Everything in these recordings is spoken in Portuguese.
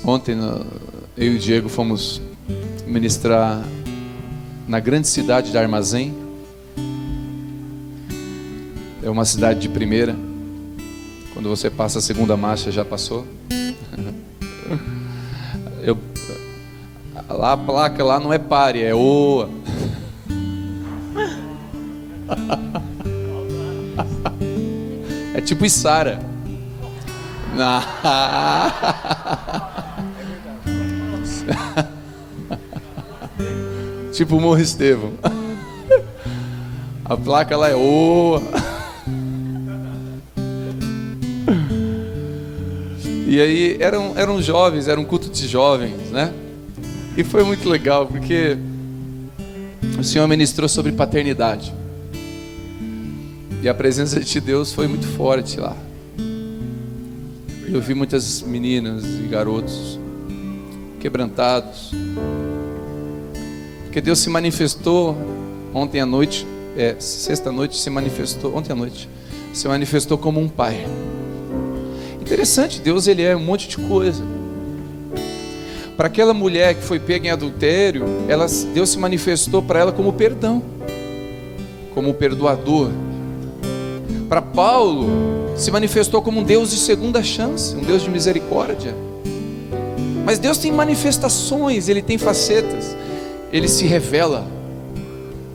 Ontem eu e o Diego fomos ministrar na grande cidade de Armazém. É uma cidade de primeira. Quando você passa a segunda marcha, já passou. Lá a placa lá não é pare, é oa. É tipo Içara. Tipo Morro Estevão. A placa lá é oa. E aí eram jovens, era um culto de jovens, né? E foi muito legal, porque o Senhor ministrou sobre paternidade. E a presença de Deus foi muito forte lá. Eu vi muitas meninas e garotos quebrantados. Porque Deus se manifestou ontem à noite, sexta noite se manifestou, ontem à noite, se manifestou como um pai. Interessante, Deus ele é um monte de coisa. Para aquela mulher que foi pega em adultério, Deus se manifestou para ela como perdão, como perdoador. Para Paulo, se manifestou como um Deus de segunda chance, um Deus de misericórdia. Mas Deus tem manifestações, Ele tem facetas, Ele se revela.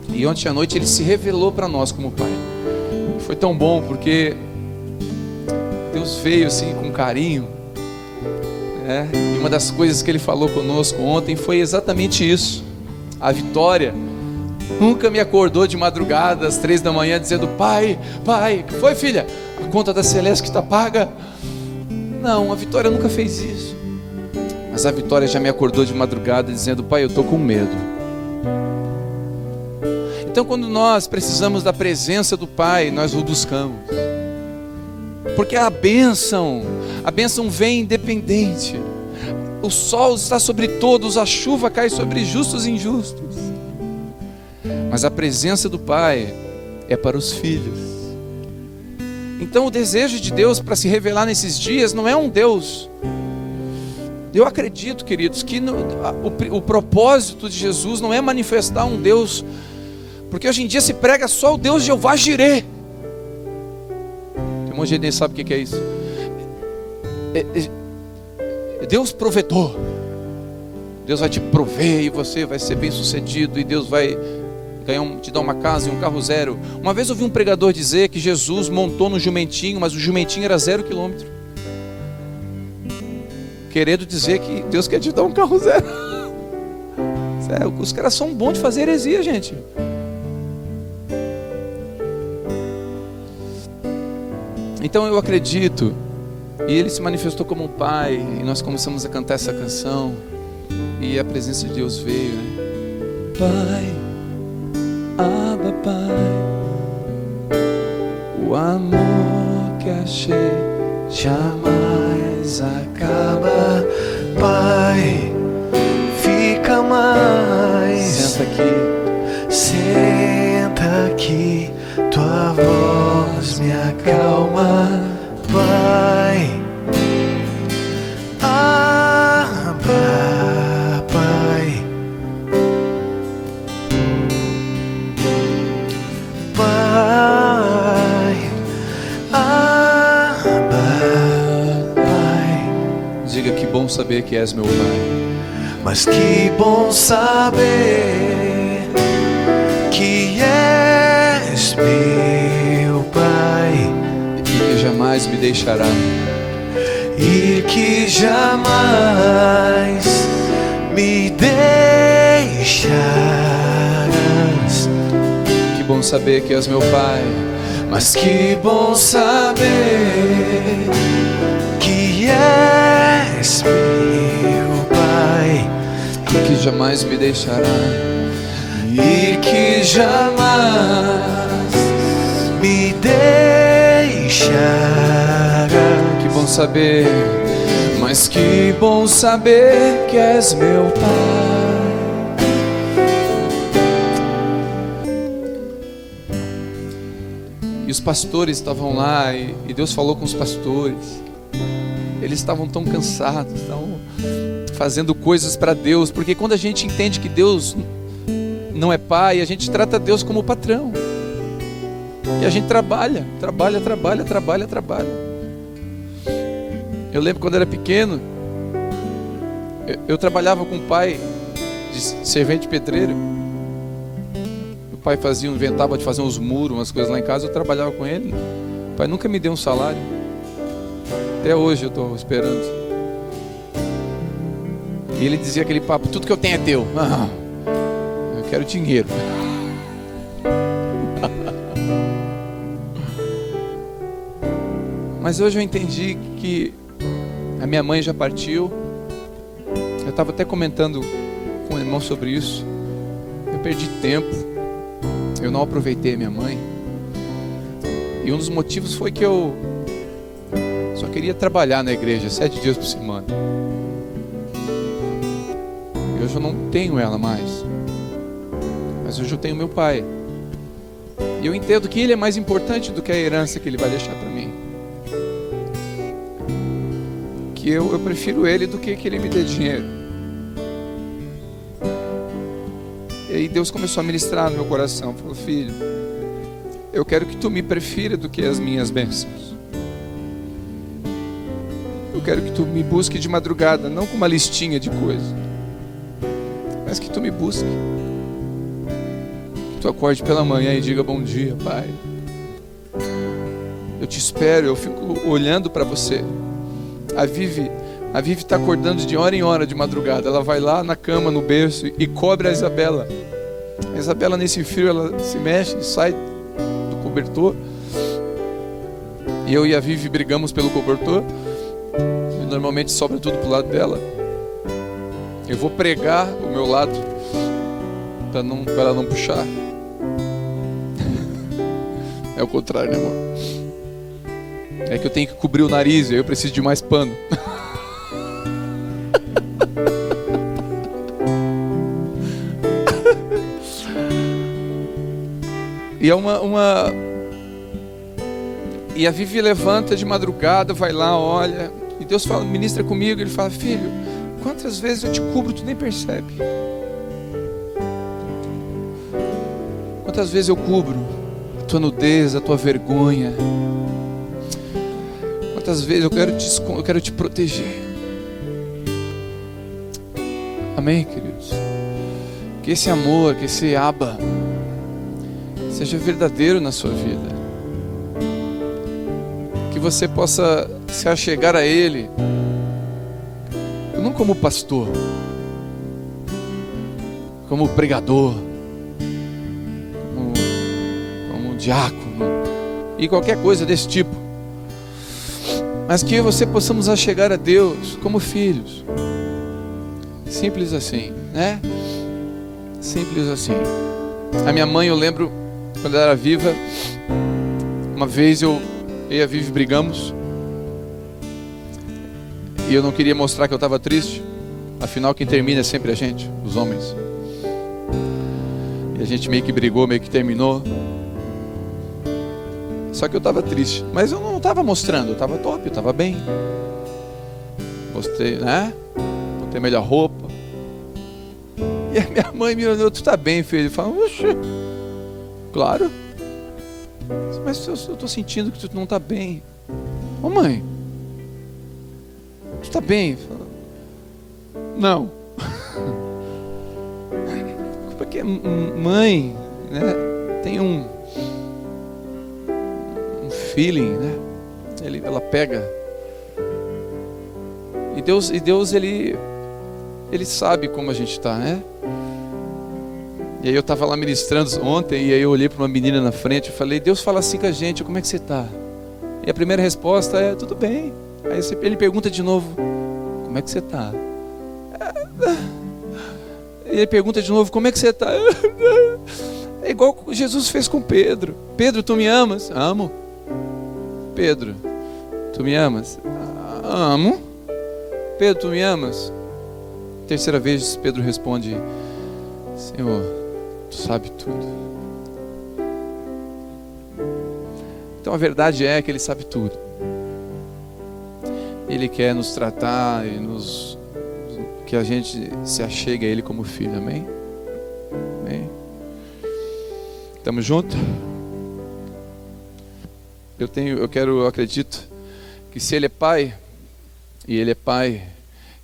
E ontem à noite Ele se revelou para nós como Pai. Foi tão bom porque Deus veio assim com carinho, né? E uma das coisas que Ele falou conosco ontem foi exatamente isso. A Vitória nunca me acordou de madrugada às 3 da manhã dizendo: pai, o que foi, filha? A conta da Celeste que está paga? Não, a Vitória nunca fez isso. Mas a Vitória já me acordou de madrugada dizendo: pai, eu estou com medo. Então quando nós precisamos da presença do Pai, nós o buscamos. Porque a bênção vem independente. O sol está sobre todos, a chuva cai sobre justos e injustos. Mas a presença do Pai é para os filhos. Então o desejo de Deus para se revelar nesses dias não é um Deus. Eu acredito, queridos, que o propósito de Jesus não é manifestar um Deus, porque hoje em dia se prega só o Deus Jeová Jireh. Tem um monte de gente que nem sabe o que é isso. Deus provedor. Deus vai te prover e você vai ser bem sucedido e Deus vai te dar uma casa e um carro zero. Uma vez eu ouvi um pregador dizer que Jesus montou no jumentinho, mas o jumentinho era 0 quilômetro, querendo dizer que Deus quer te dar um carro zero. Sério, os caras são bons de fazer heresia, gente. Então eu acredito, e Ele se manifestou como um pai, e nós começamos a cantar essa canção, e a presença de Deus veio, né? Pai, Abba, Pai, o amor que achei jamais acaba. Pai, fica mais. Senta aqui, tua voz me acalma. Pai, Abba, Pai, Pai, Abba, Pai. Diga: que bom saber que és meu Pai. Mas que bom saber que és meu Pai e que jamais me deixará, e que jamais me deixarás. Que bom saber que és meu Pai. Mas que bom saber que és meu Pai e que jamais me deixará, e que jamais me deixará. Que bom saber, mas que bom saber que és meu Pai. E os pastores estavam lá, e Deus falou com os pastores. Eles estavam tão cansados, estavam fazendo coisas para Deus, porque quando a gente entende que Deus não é pai, a gente trata Deus como patrão. E a gente trabalha. Eu lembro quando era pequeno, eu trabalhava com o pai de servente pedreiro. O pai inventava de fazer uns muros, umas coisas lá em casa, eu trabalhava com ele. O pai nunca me deu um salário. Até hoje eu estou esperando. E ele dizia aquele papo: tudo que eu tenho é teu. Eu quero dinheiro. Mas hoje eu entendi que a minha mãe já partiu. Eu estava até comentando com o irmão sobre isso. Eu perdi tempo. Eu não aproveitei a minha mãe. E um dos motivos foi que eu só queria trabalhar na igreja 7 dias por semana. E hoje eu não tenho ela mais. Mas hoje eu tenho meu pai. E eu entendo que ele é mais importante do que a herança que ele vai deixar para mim. Que eu prefiro ele do que ele me dê dinheiro. E aí Deus começou a ministrar no meu coração. Falou: filho, eu quero que tu me prefira do que as minhas bênçãos. Eu quero que tu me busque de madrugada, não com uma listinha de coisas, mas que tu me busque. Que tu acorde pela manhã e diga: bom dia, pai. Eu te espero, eu fico olhando para você. A Vivi está acordando de hora em hora de madrugada. Ela vai lá na cama, no berço, e cobre a Isabela. A Isabela, nesse frio, ela se mexe e sai do cobertor. E eu e a Vivi brigamos pelo cobertor. E normalmente sobra tudo pro lado dela. Eu vou pregar o meu lado para ela não puxar. É o contrário, né, amor? É que eu tenho que cobrir o nariz e eu preciso de mais pano. E é E a Vivi levanta de madrugada, vai lá, olha. E Deus fala, ministra comigo. Ele fala: filho, quantas vezes eu te cubro, tu nem percebe. Quantas vezes eu cubro a tua nudez, a tua vergonha. Quantas vezes eu quero te proteger. Amém, queridos? Que esse amor, que esse Abba seja verdadeiro na sua vida. Que você possa se achegar a Ele, não como pastor, como pregador, como diácono e qualquer coisa desse tipo, mas que você possamos achegar a Deus como filhos. Simples assim, né? Simples assim. A minha mãe, eu lembro, quando ela era viva, uma vez eu e a Vivi brigamos. E eu não queria mostrar que eu estava triste. Afinal, quem termina é sempre a gente, os homens. E a gente meio que brigou, meio que terminou. Só que eu estava triste. Mas eu não estava mostrando, eu estava top, eu estava bem. Mostrei, né? Botei melhor roupa. E a minha mãe me olhou: tu tá bem, filho? Eu falei: oxe, claro. Mas eu estou sentindo que tu não está bem. Ô mãe, tu está bem? Não. Porque mãe, né, tem um feeling, né? Ela pega. E Deus ele sabe como a gente está, né? E aí eu estava lá ministrando ontem, e aí eu olhei para uma menina na frente e falei: Deus fala assim com a gente, como é que você está? E a primeira resposta é: tudo bem. Aí ele pergunta de novo: como é que você está? E ele pergunta de novo: como é que você está? É igual Jesus fez com Pedro. Pedro, tu me amas? Amo. Pedro, tu me amas? Amo. Pedro, tu me amas? Terceira vez Pedro responde: Senhor, tu sabe tudo. Então a verdade é que Ele sabe tudo. Ele quer nos tratar e que a gente se achegue a Ele como filho, amém? Amém? Estamos juntos? Eu acredito que se Ele é Pai, e Ele é Pai,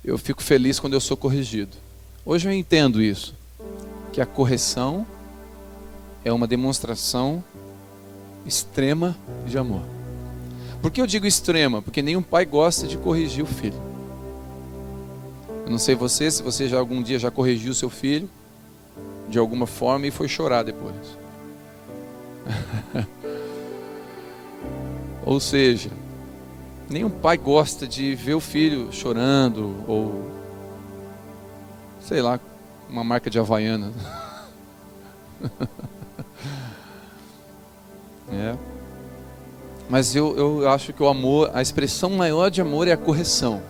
eu fico feliz quando eu sou corrigido. Hoje eu entendo isso, que a correção é uma demonstração extrema de amor. Por que eu digo extrema? Porque nenhum pai gosta de corrigir o filho. Eu não sei se você já algum dia já corrigiu seu filho de alguma forma e foi chorar depois. Ou seja, nenhum pai gosta de ver o filho chorando ou, sei lá, uma marca de Havaiana. Mas eu acho que o amor, a expressão maior de amor é a correção.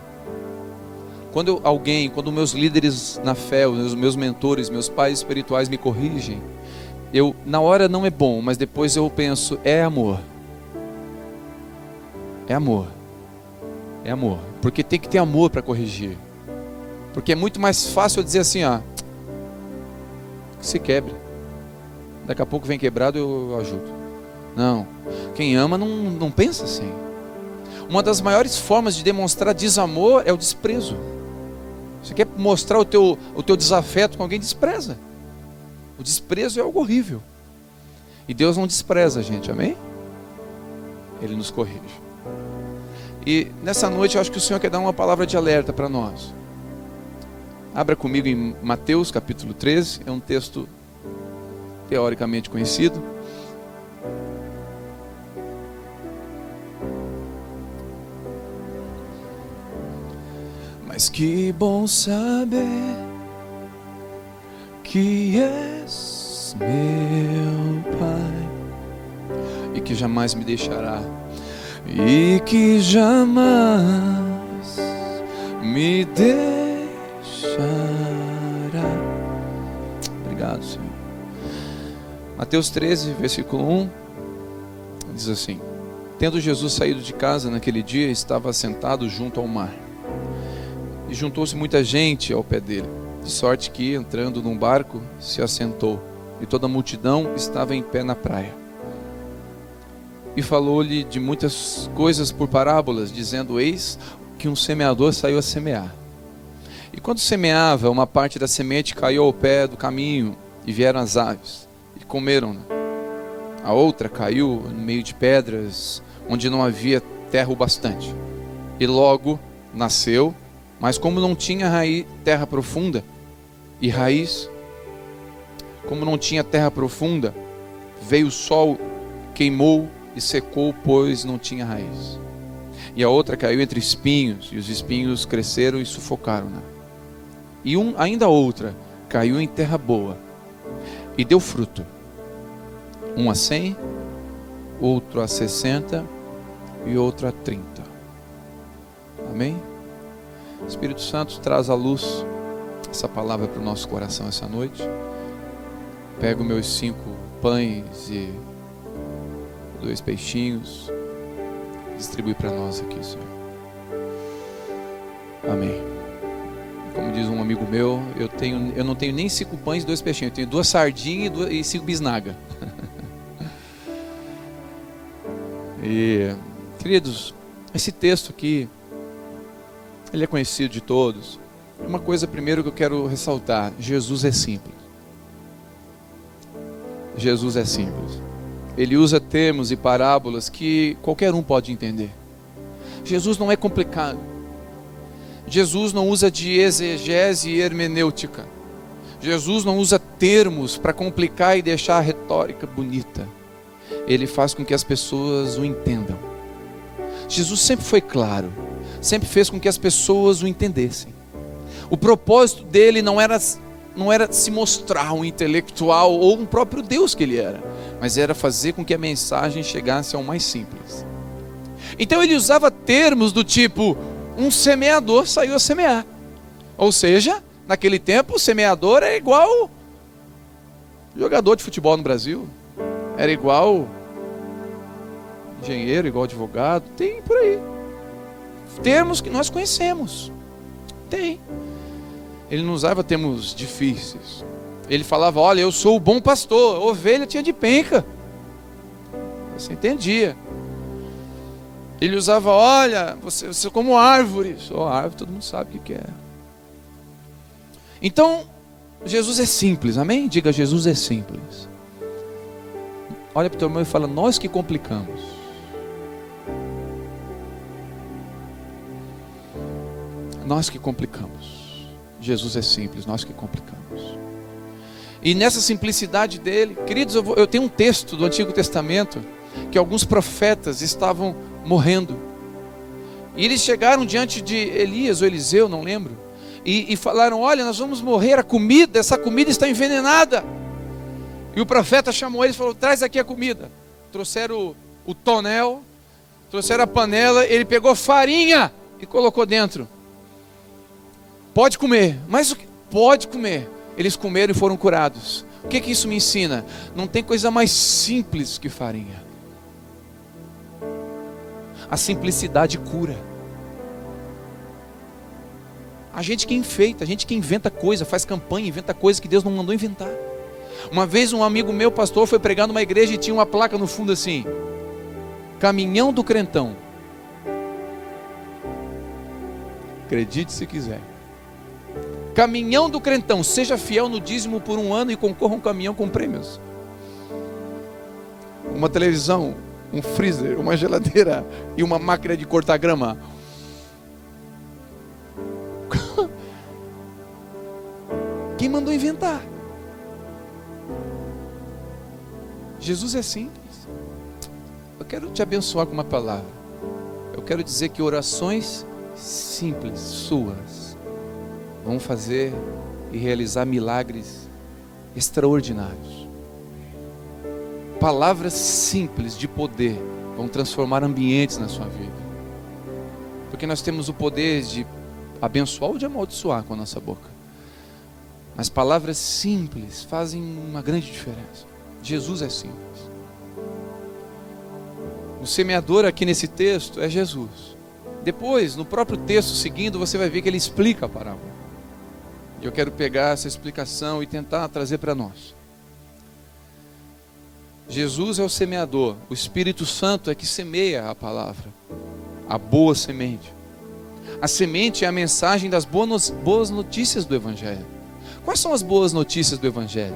Quando meus líderes na fé, os meus mentores, meus pais espirituais me corrigem, na hora não é bom, mas depois eu penso, é amor. É amor. É amor. Porque tem que ter amor para corrigir. Porque é muito mais fácil eu dizer assim, que se quebre. Daqui a pouco vem quebrado, eu ajudo. Não. Quem ama não pensa assim. Uma das maiores formas de demonstrar desamor é o desprezo. Você quer mostrar o teu desafeto com alguém, despreza. O desprezo é algo horrível. E Deus não despreza a gente, amém? Ele nos corrige. E nessa noite eu acho que o Senhor quer dar uma palavra de alerta para nós. Abra comigo em Mateus capítulo 13, é um texto teoricamente conhecido. Mas que bom saber que és meu Pai e que jamais me deixará. E que jamais me deixará. Obrigado, Senhor. Mateus 13, versículo 1, diz assim: Tendo Jesus saído de casa naquele dia, estava sentado junto ao mar. E juntou-se muita gente ao pé dele, de sorte que, entrando num barco, se assentou, e toda a multidão estava em pé na praia. E falou-lhe de muitas coisas por parábolas, dizendo: Eis que um semeador saiu a semear. E quando semeava, uma parte da semente caiu ao pé do caminho, e vieram as aves, e comeram-na. A outra caiu no meio de pedras, onde não havia terra o bastante. E logo nasceu, mas como não tinha terra profunda, como não tinha terra profunda, veio o sol, queimou e secou, pois não tinha raiz. E a outra caiu entre espinhos, e os espinhos cresceram e sufocaram-na. E ainda outra caiu em terra boa, e deu fruto, um a 100, outro a 60, e outro a 30. Amém? Espírito Santo, traz à luz essa palavra para o nosso coração essa noite. Pega os meus 5 pães e 2 peixinhos, distribui para nós aqui, Senhor. Amém. Como diz um amigo meu, eu não tenho nem 5 pães e 2 peixinhos, eu tenho 2 sardinhas e 5 bisnaga. E, queridos, esse texto aqui, ele é conhecido de todos. Uma coisa primeiro que eu quero ressaltar: Jesus é simples. Jesus é simples. Ele usa termos e parábolas que qualquer um pode entender. Jesus não é complicado. Jesus não usa de exegese e hermenêutica. Jesus não usa termos para complicar e deixar a retórica bonita. Ele faz com que as pessoas o entendam. Jesus sempre foi claro, sempre fez com que as pessoas o entendessem. O propósito dele não era se mostrar um intelectual ou um próprio Deus que ele era, mas era fazer com que a mensagem chegasse ao mais simples. Então ele usava termos do tipo: um semeador saiu a semear. Ou seja, naquele tempo o semeador era igual jogador de futebol no Brasil, era igual engenheiro, igual advogado, tem por aí. termos que nós conhecemos. Tem. Ele não usava termos difíceis. Ele falava, olha, eu sou o bom pastor, a ovelha tinha de penca. Você entendia. Ele usava, olha, você é como árvores. Árvore, todo mundo sabe o que é. Então, Jesus é simples, amém? Diga, Jesus é simples. Olha para o teu irmão e fala, nós que complicamos. Nós que complicamos. Jesus é simples, nós que complicamos. E nessa simplicidade dele, queridos, eu tenho um texto do Antigo Testamento, que alguns profetas estavam morrendo. E eles chegaram diante de Elias ou Eliseu, não lembro, e falaram, olha, nós vamos morrer, essa comida está envenenada. E o profeta chamou eles e falou, traz aqui a comida. Trouxeram o tonel, trouxeram a panela, ele pegou farinha e colocou dentro. Pode comer, mas pode comer. Eles comeram e foram curados. O que isso me ensina? Não tem coisa mais simples que farinha. A simplicidade cura. A gente que enfeita, a gente que inventa coisa, faz campanha, inventa coisa que Deus não mandou inventar. Uma vez um amigo meu, pastor, foi pregar numa igreja e tinha uma placa no fundo assim, Caminhão do Crentão. Acredite se quiser. Caminhão do Crentão, seja fiel no dízimo por 1 ano e concorra um caminhão com prêmios. Uma televisão, um freezer, uma geladeira e uma máquina de cortar grama. Quem mandou inventar? Jesus é simples. Eu quero te abençoar com uma palavra. Eu quero dizer que orações simples suas vão fazer e realizar milagres extraordinários. Palavras simples de poder vão transformar ambientes na sua vida. Porque nós temos o poder de abençoar ou de amaldiçoar com a nossa boca. Mas palavras simples fazem uma grande diferença. Jesus é simples. O semeador aqui nesse texto é Jesus. Depois, no próprio texto seguindo, você vai ver que ele explica a parábola. E eu quero pegar essa explicação e tentar trazer para nós. Jesus é o semeador. O Espírito Santo é que semeia a palavra. A boa semente. A semente é a mensagem das boas notícias do Evangelho. Quais são as boas notícias do Evangelho?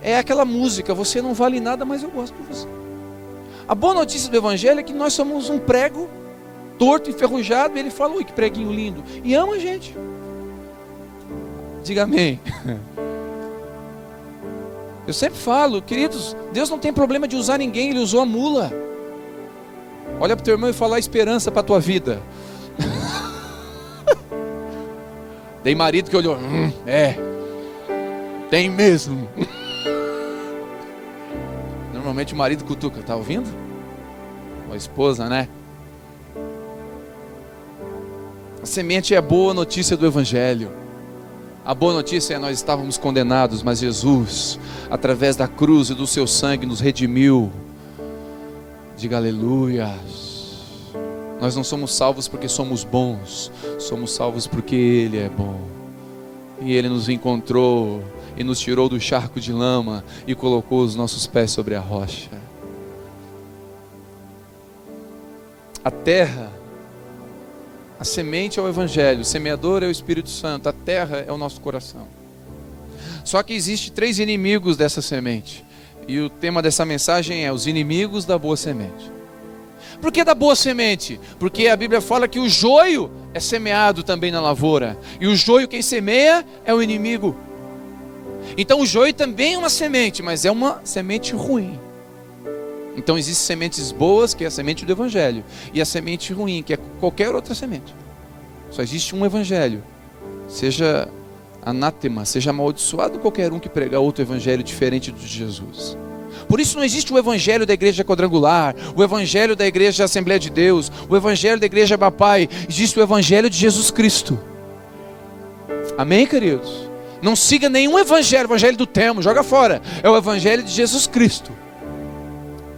É aquela música, você não vale nada, mas eu gosto de você. A boa notícia do Evangelho é que nós somos um prego torto, enferrujado, e ele fala, ui, que preguinho lindo, e ama a gente. Diga amém. Eu sempre falo, queridos, Deus não tem problema de usar ninguém, Ele usou a mula. Olha para o teu irmão e fala esperança para a tua vida. Tem marido que olhou, tem mesmo. Normalmente o marido cutuca, tá ouvindo? Ou a esposa, né? A semente é a boa notícia do Evangelho. A boa notícia é que nós estávamos condenados, mas Jesus, através da cruz e do seu sangue, nos redimiu. Diga aleluia. Nós não somos salvos porque somos bons, somos salvos porque Ele é bom. E Ele nos encontrou e nos tirou do charco de lama e colocou os nossos pés sobre a rocha. A terra, a semente é o Evangelho, o semeador é o Espírito Santo, a terra é o nosso coração. Só que existe 3 inimigos dessa semente. E o tema dessa mensagem é os inimigos da boa semente. Por que da boa semente? Porque a Bíblia fala que o joio é semeado também na lavoura. E o joio quem semeia é o inimigo. Então o joio também é uma semente, mas é uma semente ruim. Então existem sementes boas, que é a semente do Evangelho. E a semente ruim, que é qualquer outra semente. Só existe um Evangelho. Seja anátema, seja amaldiçoado qualquer um que pregar outro Evangelho diferente do de Jesus. Por isso não existe o Evangelho da igreja quadrangular, o Evangelho da igreja Assembleia de Deus, o Evangelho da igreja Bapai. Existe o Evangelho de Jesus Cristo. Amém, queridos? Não siga nenhum evangelho, o evangelho do termo, joga fora. É o Evangelho de Jesus Cristo.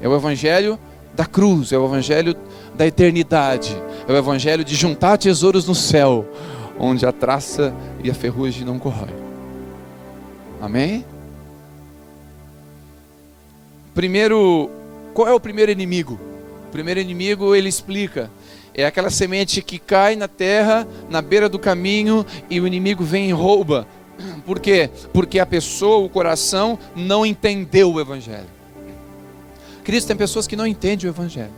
É o Evangelho da cruz, é o Evangelho da eternidade. É o evangelho de juntar tesouros no céu, onde a traça e a ferrugem não corroem. Amém? Primeiro, qual é o primeiro inimigo? O primeiro inimigo, ele explica, é aquela semente que cai na terra, na beira do caminho, e o inimigo vem e rouba. Por quê? Porque a pessoa, o coração, não entendeu o evangelho. Cristo, tem pessoas que não entendem o evangelho.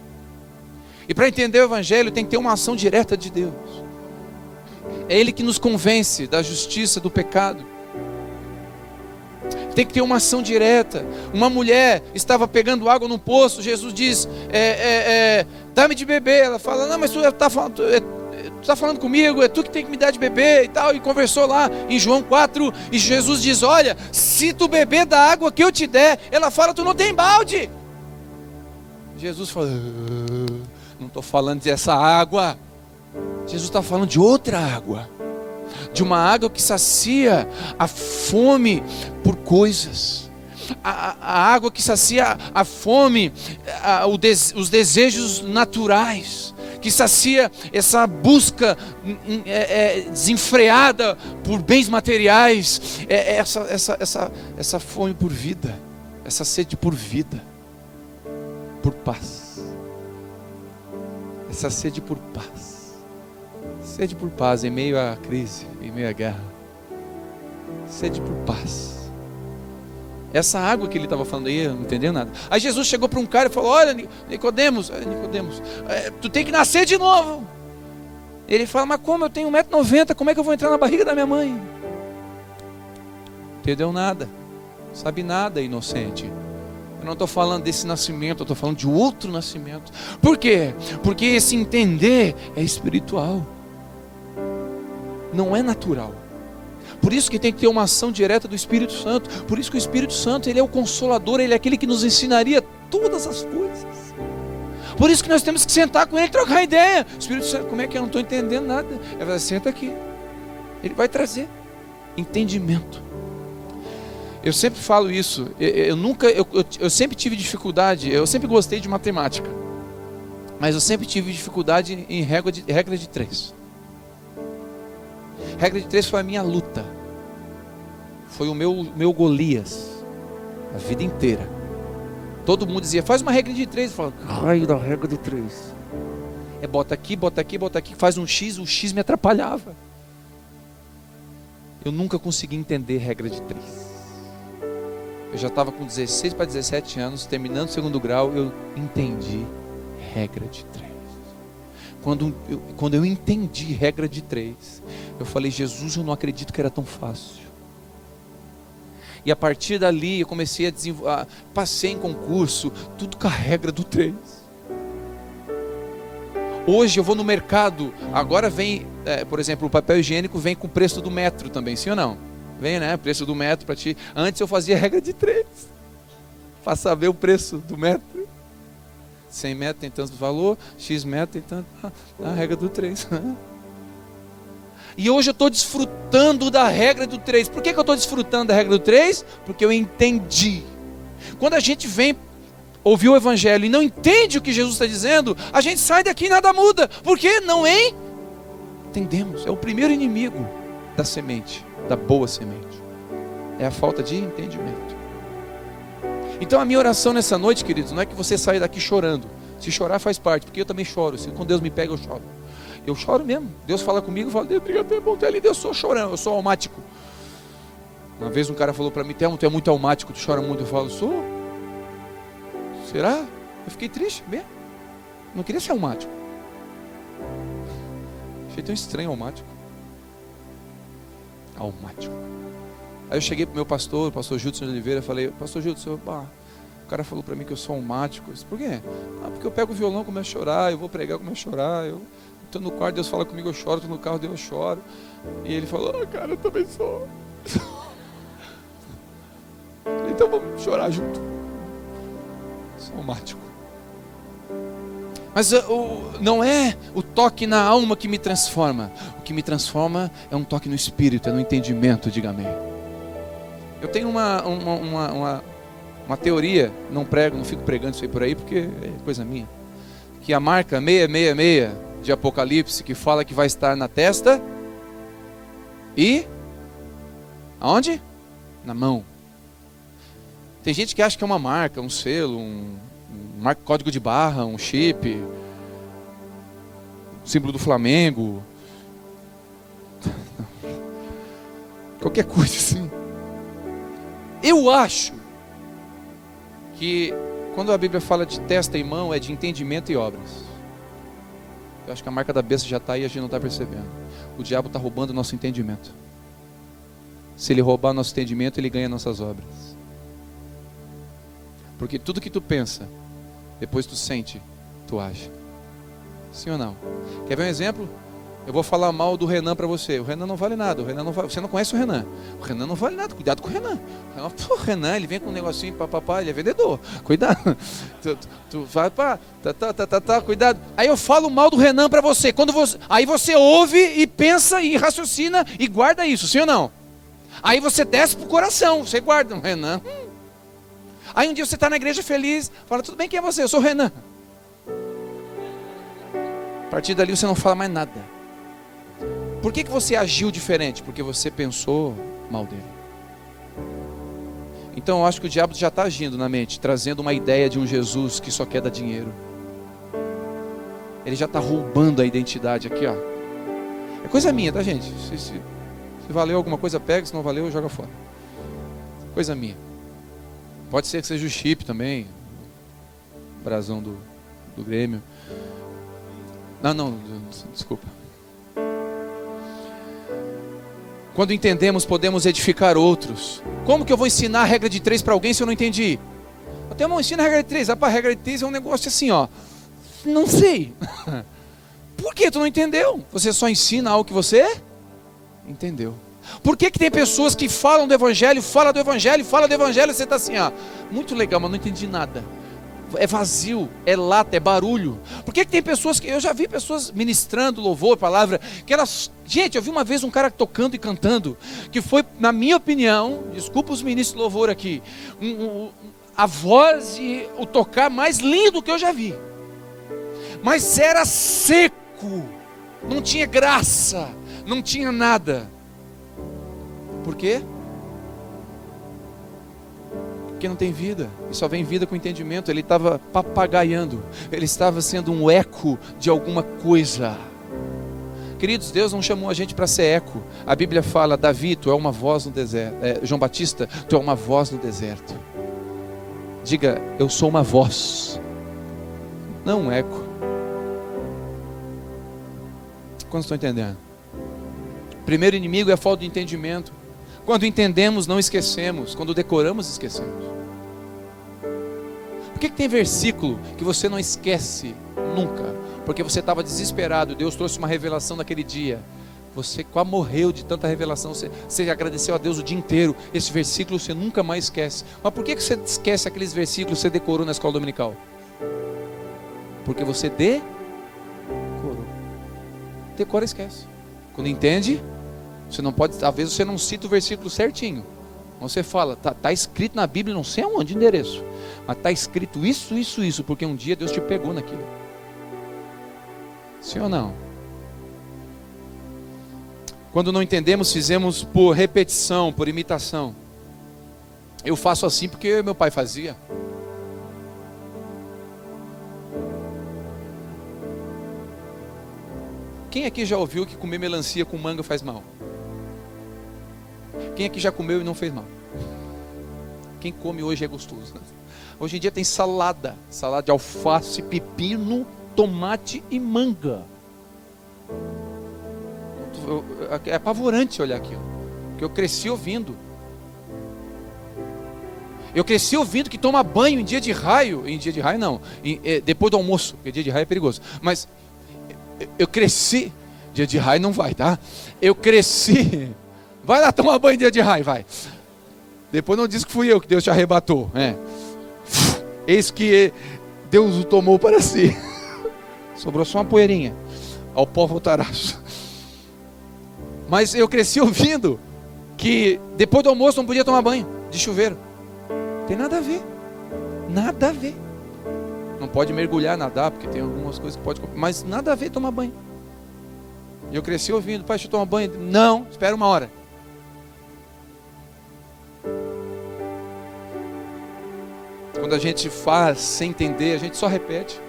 E para entender o evangelho tem que ter uma ação direta de Deus. É Ele que nos convence da justiça, do pecado. Tem que ter uma ação direta. Uma mulher estava pegando água no poço, Jesus diz, dá-me de beber. Ela fala, não, mas tu está falando comigo, é tu que tem que me dar de beber e tal. E conversou lá em João 4, e Jesus diz, olha, se tu beber da água que eu te der, ela fala, tu não tem balde. Jesus fala, não estou falando dessa água. Jesus está falando de outra água. De uma água que sacia a fome por coisas. A água que sacia a fome, os desejos naturais. Que sacia essa busca desenfreada por bens materiais. Essa fome por vida. Essa sede por vida. Por paz. Essa sede por paz. Sede por paz em meio à crise, em meio à guerra. Sede por paz. Essa água que ele estava falando aí, eu não entendeu nada. Aí Jesus chegou para um cara e falou, olha Nicodemos, tu tem que nascer de novo. Ele fala, mas como? Eu tenho 1,90 m, como é que eu vou entrar na barriga da minha mãe? Entendeu nada. Sabe nada, inocente. Eu não estou falando desse nascimento, eu estou falando de outro nascimento. Por quê? Porque esse entender é espiritual. Não é natural. Por isso que tem que ter uma ação direta do Espírito Santo. Por isso que o Espírito Santo, ele é o consolador, ele é aquele que nos ensinaria todas as coisas. Por isso que nós temos que sentar com ele e trocar ideia. O Espírito Santo, como é que eu não estou entendendo nada? Ele vai, senta aqui. Ele vai trazer entendimento. Eu sempre falo isso. Eu sempre tive dificuldade. Eu sempre gostei de matemática, mas eu sempre tive dificuldade em regra de 3. Regra de 3 foi a minha luta. Foi o meu Golias. A vida inteira. Todo mundo dizia, faz uma regra de 3. Eu falava, raio da regra de 3. Bota aqui, bota aqui, bota aqui. Faz um X, o X me atrapalhava. Eu nunca consegui entender regra de 3. Eu já estava com 16 para 17 anos, terminando o 2º grau, eu entendi regra de 3. Quando eu entendi regra de 3, eu falei, Jesus, eu não acredito que era tão fácil. E a partir dali eu comecei a desenvolver, passei em concurso, tudo com a regra do 3. Hoje eu vou no mercado, agora vem, por exemplo, o papel higiênico vem com o preço do metro também, sim ou não? Vem, né? O preço do metro para ti. Antes eu fazia regra de 3, para saber o preço do metro. 100 metros tem tanto valor, X metros tem tanto. A regra do 3. E hoje eu estou desfrutando da regra do 3. Por que eu estou desfrutando da regra do 3? Porque eu entendi. Quando a gente vem ouvir o evangelho e não entende o que Jesus está dizendo, a gente sai daqui e nada muda. Por quê? Não entendemos. É o primeiro inimigo da semente, da boa semente. É a falta de entendimento. Então a minha oração nessa noite, queridos, não é que você saia daqui chorando. Se chorar faz parte, porque eu também choro. Quando Deus me pega, eu choro. Eu choro mesmo. Deus fala comigo, eu falo, Deus, obrigado, é bom ter ali. Eu sou chorando, eu sou almático. Uma vez um cara falou para mim, tu é muito almático, tu chora muito. Eu falo, sou? Será? Eu fiquei triste mesmo. Não queria ser almático. Achei tão estranho almático. Almático. Aí eu cheguei pro meu pastor, o pastor Judson de Oliveira, falei, pastor Judson, o cara falou para mim que eu sou almático. Eu disse, por quê? Porque eu pego o violão, começo a chorar, eu vou pregar, começo a chorar, eu estou no quarto, Deus fala comigo, eu choro, estou no carro, Deus, eu choro. E ele falou, cara, eu também sou. Então vamos chorar junto. Sou almático. Mas não é o toque na alma que me transforma. O que me transforma é um toque no espírito, é no entendimento, diga amém. Eu tenho uma teoria, não fico pregando isso aí por aí, porque é coisa minha. Que a marca 666 de Apocalipse que fala que vai estar na testa e aonde? Na mão. Tem gente que acha que é uma marca, um selo, um código de barra, um chip, símbolo do Flamengo, qualquer coisa assim. Eu acho que quando a Bíblia fala de testa e mão, é de entendimento e obras. Eu acho que a marca da besta já está aí e a gente não está percebendo. O diabo está roubando o nosso entendimento. Se ele roubar nosso entendimento, ele ganha nossas obras. Porque tudo que tu pensa, depois tu sente, tu age. Sim ou não? Quer ver um exemplo? Eu vou falar mal do Renan para você. O Renan não vale nada. Você não conhece o Renan. O Renan não vale nada. Cuidado com o Renan. O Renan, ele vem com um negocinho, papapá, ele é vendedor. Cuidado. Tu vai pá, cuidado. Aí eu falo mal do Renan para você. Aí você ouve e pensa e raciocina e guarda isso, sim ou não? Aí você desce pro coração, você guarda o Renan. Aí um dia você está na igreja feliz, fala, tudo bem, quem é você? Eu sou o Renan. A partir dali você não fala mais nada. Por que você agiu diferente? Porque você pensou mal dele. Então eu acho que o diabo já está agindo na mente, trazendo uma ideia de um Jesus que só quer dar dinheiro. Ele já está roubando a identidade aqui, ó. É coisa minha, tá, gente? Se valeu alguma coisa, pega. Se não valeu, joga fora. Coisa minha. Pode ser que seja o chip também. Brasão do Grêmio. Não, desculpa. Quando entendemos, podemos edificar outros. Como que eu vou ensinar a regra de 3 para alguém se eu não entendi? Até eu não ensino a regra de 3. A regra de 3 é um negócio assim, ó. Não sei. Por que tu não entendeu? Você só ensina algo que você entendeu. Por que tem pessoas que falam do evangelho, fala do evangelho, e você está assim, ó. Muito legal, mas não entendi nada. É vazio, é lata, é barulho. Por que tem pessoas que... Eu já vi pessoas ministrando louvor, palavra, que elas... Gente, eu vi uma vez um cara tocando e cantando, que foi, na minha opinião, desculpa os ministros de louvor aqui, a voz e o tocar mais lindo que eu já vi. Mas era seco, não tinha graça, não tinha nada. Por quê? Porque não tem vida, e só vem vida com entendimento. Ele estava papagaiando, ele estava sendo um eco de alguma coisa. Queridos, Deus não chamou a gente para ser eco. A Bíblia fala, Davi, tu é uma voz no deserto. João Batista, tu é uma voz no deserto. Diga, eu sou uma voz, não um eco. Quantos estão entendendo? O primeiro inimigo é a falta de entendimento. Quando entendemos, não esquecemos. Quando decoramos, esquecemos. Por que tem versículo que você não esquece nunca? Porque você estava desesperado, Deus trouxe uma revelação naquele dia. Você quase morreu de tanta revelação, você agradeceu a Deus o dia inteiro. Esse versículo você nunca mais esquece. Mas por que você esquece aqueles versículos que você decorou na escola dominical? Porque você decorou. Decora e esquece. Quando entende... Você não pode, às vezes você não cita o versículo certinho. Você fala, tá escrito na Bíblia, não sei aonde, endereço. Mas está escrito isso, porque um dia Deus te pegou naquilo. Sim ou não? Quando não entendemos, fizemos por repetição, por imitação. Eu faço assim porque meu pai fazia. Quem aqui já ouviu que comer melancia com manga faz mal? Quem aqui já comeu e não fez mal? Quem come hoje é gostoso. Hoje em dia tem salada de alface, pepino, tomate e manga. É apavorante olhar aquilo, porque eu cresci ouvindo. Eu cresci ouvindo que toma banho em dia de raio não, depois do almoço, porque dia de raio é perigoso. Mas eu cresci, dia de raio não vai, tá? Eu cresci, vai lá tomar banho em dia de raio, vai. Depois não diz que fui eu que Deus te arrebatou, Eis que Deus o tomou para si. Sobrou só uma poeirinha, ao pó voltarás. Mas eu cresci ouvindo que depois do almoço não podia tomar banho de chuveiro. Tem nada a ver. Nada a ver. Não pode mergulhar, nadar, porque tem algumas coisas que pode... Mas nada a ver tomar banho. E eu cresci ouvindo, pai, deixa eu tomar banho. Não, espera 1 hora. Quando a gente faz sem entender, a gente só repete.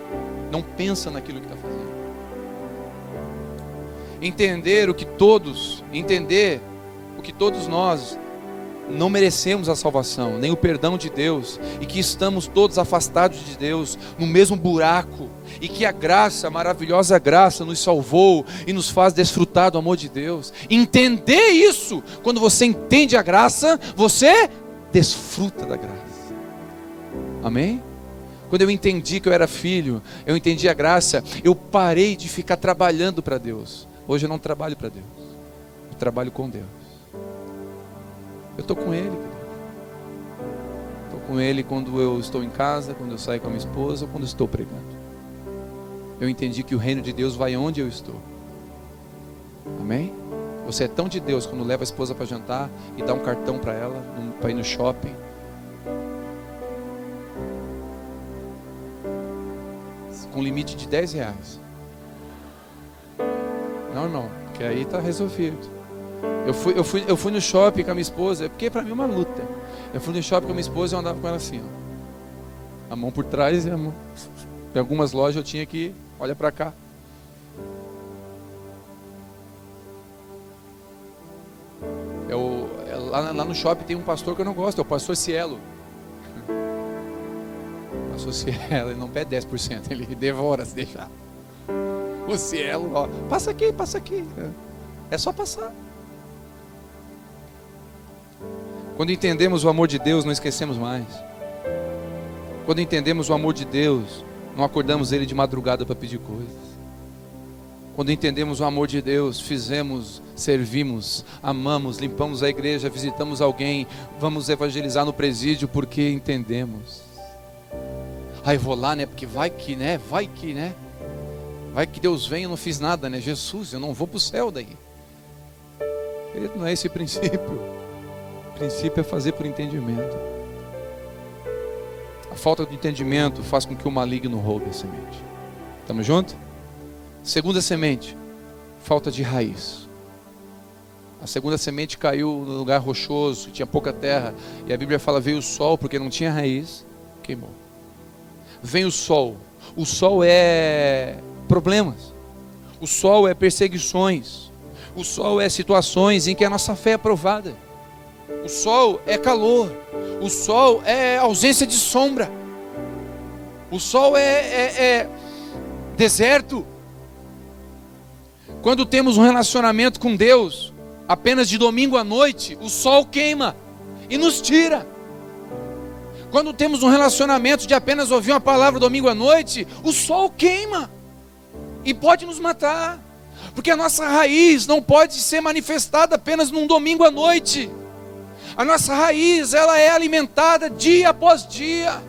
Não pensa naquilo que está fazendo. Entender o que todos nós não merecemos a salvação, nem o perdão de Deus, e que estamos todos afastados de Deus, no mesmo buraco, e que a graça, a maravilhosa graça, nos salvou e nos faz desfrutar do amor de Deus. Entender isso, quando você entende a graça, você desfruta da graça. Amém? Quando eu entendi que eu era filho, eu entendi a graça, eu parei de ficar trabalhando para Deus. Hoje eu não trabalho para Deus, eu trabalho com Deus. Eu estou com Ele, estou com Ele quando eu estou em casa, quando eu saio com a minha esposa, ou quando eu estou pregando. Eu entendi que o reino de Deus vai onde eu estou. Amém? Você é tão de Deus quando leva a esposa para jantar e dá um cartão para ela, para ir no shopping. Com limite de R$10. Não, irmão, porque aí está resolvido. Eu fui no shopping com a minha esposa, porque para mim é uma luta. Eu fui no shopping com a minha esposa e eu andava com ela assim, ó. A mão por trás e a mão... Em algumas lojas eu tinha que, olha para cá. Lá no shopping tem um pastor que eu não gosto, é o pastor Cielo. O pastor Cielo, ele não pede 10%, ele devora se deixar. O Cielo, ó, passa aqui. É só passar. Quando entendemos o amor de Deus, não esquecemos mais. Quando entendemos o amor de Deus, não acordamos Ele de madrugada para pedir coisas. Quando entendemos o amor de Deus, fizemos, servimos, amamos, limpamos a igreja, visitamos alguém, vamos evangelizar no presídio porque entendemos. Eu vou lá, né? Porque vai que, né? Vai que Deus vem, eu não fiz nada, né? Jesus, eu não vou para o céu daí. Não é esse o princípio. O princípio é fazer por entendimento. A falta de entendimento faz com que o maligno roube a semente. Estamos juntos? Segunda semente, falta de raiz. A segunda semente caiu no lugar rochoso, tinha pouca terra. E a Bíblia fala, veio o sol, porque não tinha raiz, queimou. Vem o sol. O sol é problemas. O sol é perseguições. O sol é situações em que a nossa fé é provada. O sol é calor. O sol é ausência de sombra. O sol é deserto. Quando temos um relacionamento com Deus, apenas de domingo à noite, o sol queima e nos tira. Quando temos um relacionamento de apenas ouvir uma palavra domingo à noite, o sol queima e pode nos matar. Porque a nossa raiz não pode ser manifestada apenas num domingo à noite. A nossa raiz, ela é alimentada dia após dia,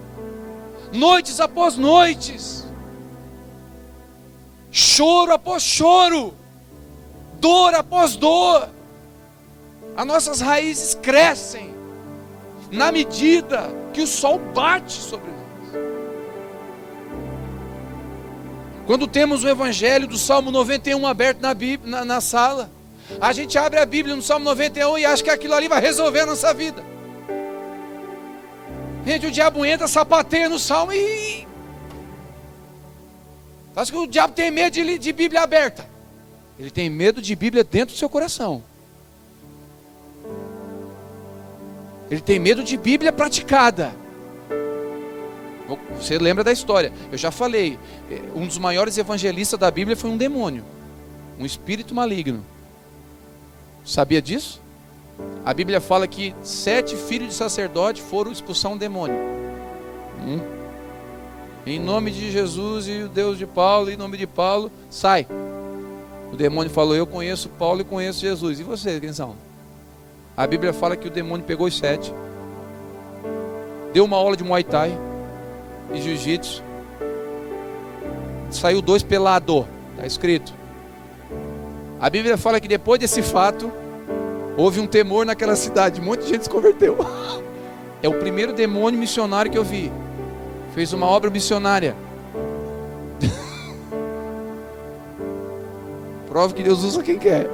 noites após noites, choro após choro, dor após dor. As nossas raízes crescem na medida que o sol bate sobre nós. Quando temos o evangelho do Salmo 91 aberto na Bíblia, na sala, a gente abre a Bíblia no Salmo 91 e acha que aquilo ali vai resolver a nossa vida. Gente, o diabo entra, sapateia no Salmo e... Acho que o diabo tem medo de Bíblia aberta. Ele tem medo de Bíblia dentro do seu coração. Ele tem medo de Bíblia praticada. Você lembra da história? Eu já falei, um dos maiores evangelistas da Bíblia foi um demônio, um espírito maligno. Sabia disso? A Bíblia fala que 7 filhos de sacerdote foram expulsar um demônio. Em nome de Jesus e o Deus de Paulo, em nome de Paulo, sai. O demônio falou, eu conheço Paulo e conheço Jesus. E vocês, quem são? A Bíblia fala que o demônio pegou os 7, deu uma aula de Muay Thai e Jiu-Jitsu, saiu 2 pelado, está escrito. A Bíblia fala que depois desse fato, houve um temor naquela cidade, um monte de gente se converteu. É o primeiro demônio missionário que eu vi. Fez uma obra missionária. Prova que Deus usa quem quer.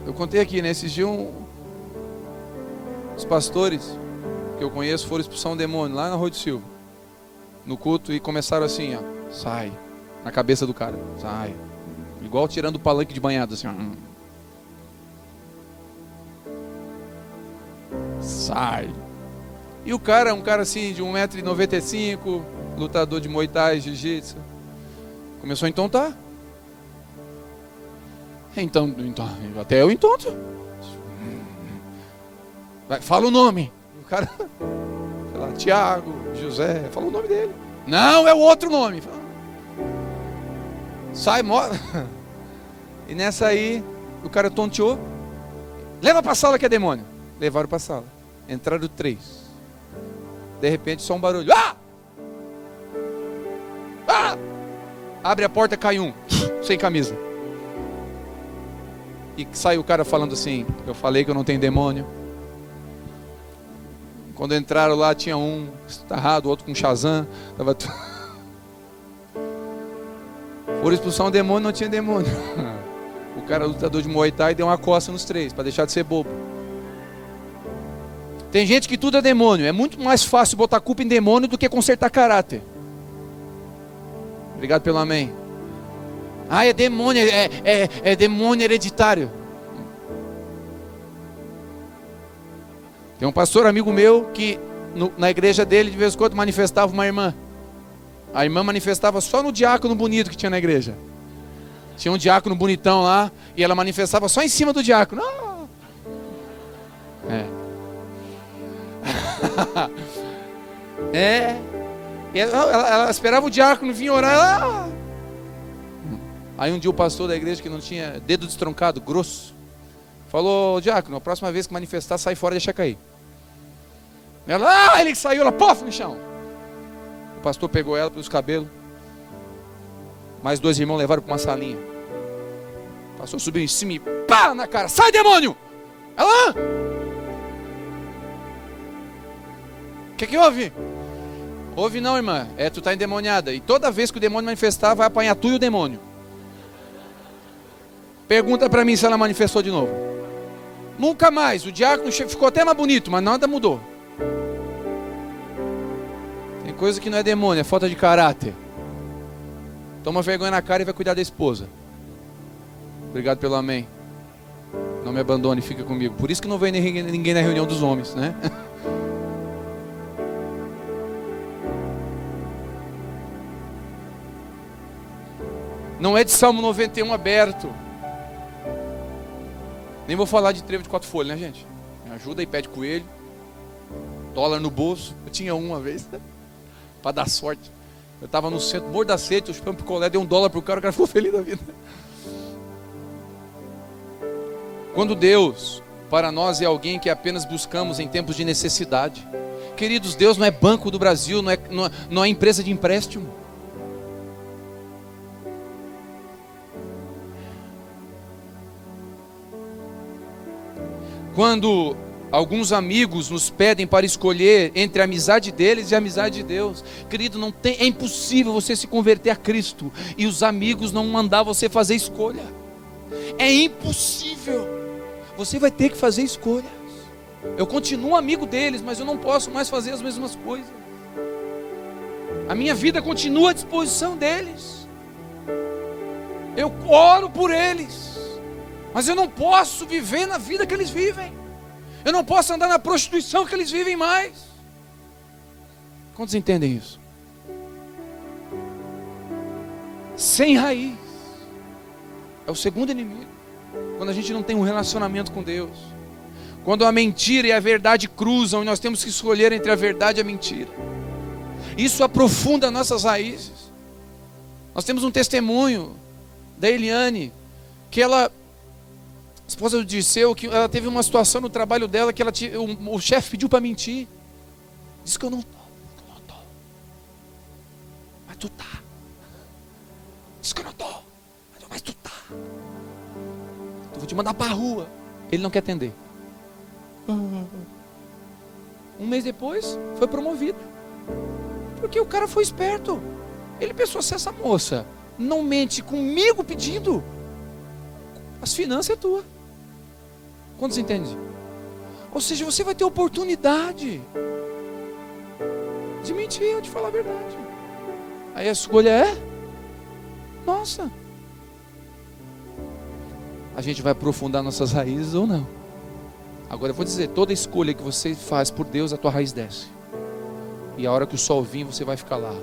Eu contei aqui, né? Esses dias os pastores que eu conheço foram expulsar um demônio lá na Rua de Silva, no culto, e começaram assim, ó, sai, na cabeça do cara, sai, igual tirando o palanque de banhado, assim, ó. Sai. E o cara, um cara assim de 1,95 m, lutador de Muay Thai, Jiu-Jitsu, começou a entontar. Então, até eu entonto. Fala o nome. O cara, sei lá, Tiago, José, fala o nome dele. Não, é o outro nome. Sai, mora. E nessa aí, o cara tonteou. Leva pra sala que é demônio. Levaram pra sala. Entraram 3. De repente, só um barulho. Ah! Ah! Abre a porta, cai um. Sem camisa. E sai o cara falando assim: eu falei que eu não tenho demônio. Quando entraram lá, tinha um estarrado, outro com Shazam. Tava Por expulsar um demônio, não tinha demônio. O cara, lutador de Muay Thai, deu uma coça nos 3, para deixar de ser bobo. Tem gente que tudo é demônio. É muito mais fácil botar culpa em demônio do que consertar caráter. Obrigado pelo amém. Ah, é demônio, é demônio hereditário. Tem um pastor amigo meu que na igreja dele de vez em quando manifestava uma irmã. A irmã manifestava só no diácono bonito que tinha na igreja. Tinha um diácono bonitão lá e ela manifestava só em cima do diácono. E ela esperava o diácono vir orar. Aí um dia o pastor da igreja, que não tinha dedo destroncado, grosso, falou: diácono, a próxima vez que manifestar, sai fora e deixa cair. Ela, ele saiu, ela, pof, no chão. O pastor pegou ela pelos cabelos. Mais 2 irmãos levaram para uma salinha. O pastor subiu em cima e pá na cara: sai, demônio! Ela, o que houve? Houve não, irmã, tu está endemoniada. E toda vez que o demônio manifestar, vai apanhar tu e o demônio. Pergunta para mim se ela manifestou de novo. Nunca mais. O diácono ficou até mais bonito, mas nada mudou. Tem coisa que não é demônio, é falta de caráter. Toma vergonha na cara e vai cuidar da esposa. Obrigado pelo amém. Não me abandone, fica comigo. Por isso que não vem ninguém na reunião dos homens, né? Não é de Salmo 91 aberto. Nem vou falar de trevo de 4 folhas, né, gente? Me ajuda aí, pé de coelho. Dólar no bolso. Eu tinha uma vez, né? Para dar sorte. Eu estava no centro, morro da sede, eu chupei um picolé, dei $1 pro cara, o cara ficou feliz da vida. Quando Deus, para nós, é alguém que apenas buscamos em tempos de necessidade. Queridos, Deus não é Banco do Brasil, não é empresa de empréstimo. Quando alguns amigos nos pedem para escolher entre a amizade deles e a amizade de Deus, querido, é impossível você se converter a Cristo e os amigos não mandar você fazer escolha. É impossível. Você vai ter que fazer escolhas. Eu continuo amigo deles, mas eu não posso mais fazer as mesmas coisas. A minha vida continua à disposição deles. Eu oro por eles, mas eu não posso viver na vida que eles vivem. Eu não posso andar na prostituição que eles vivem mais. Quantos entendem isso? Sem raiz é o segundo inimigo. Quando a gente não tem um relacionamento com Deus, quando a mentira e a verdade cruzam e nós temos que escolher entre a verdade e a mentira, isso aprofunda nossas raízes. Nós temos um testemunho da Eliane, que ela, esposa do Dirceu, que ela teve uma situação no trabalho dela que o chefe pediu para mentir. Disse que eu não estou. Mas tu tá. Disse que eu não estou. Mas tu tá. Eu vou te mandar para a rua. Ele não quer atender. Um mês depois, foi promovido. Porque o cara foi esperto. Ele pensou, se essa moça não mente comigo pedindo, as finanças é tua. Quantos entendem? Ou seja, você vai ter oportunidade de mentir ou de falar a verdade. Aí a escolha é nossa. A gente vai aprofundar nossas raízes ou não. Agora eu vou dizer, toda escolha que você faz por Deus, a tua raiz desce. E a hora que o sol vir, você vai ficar lá,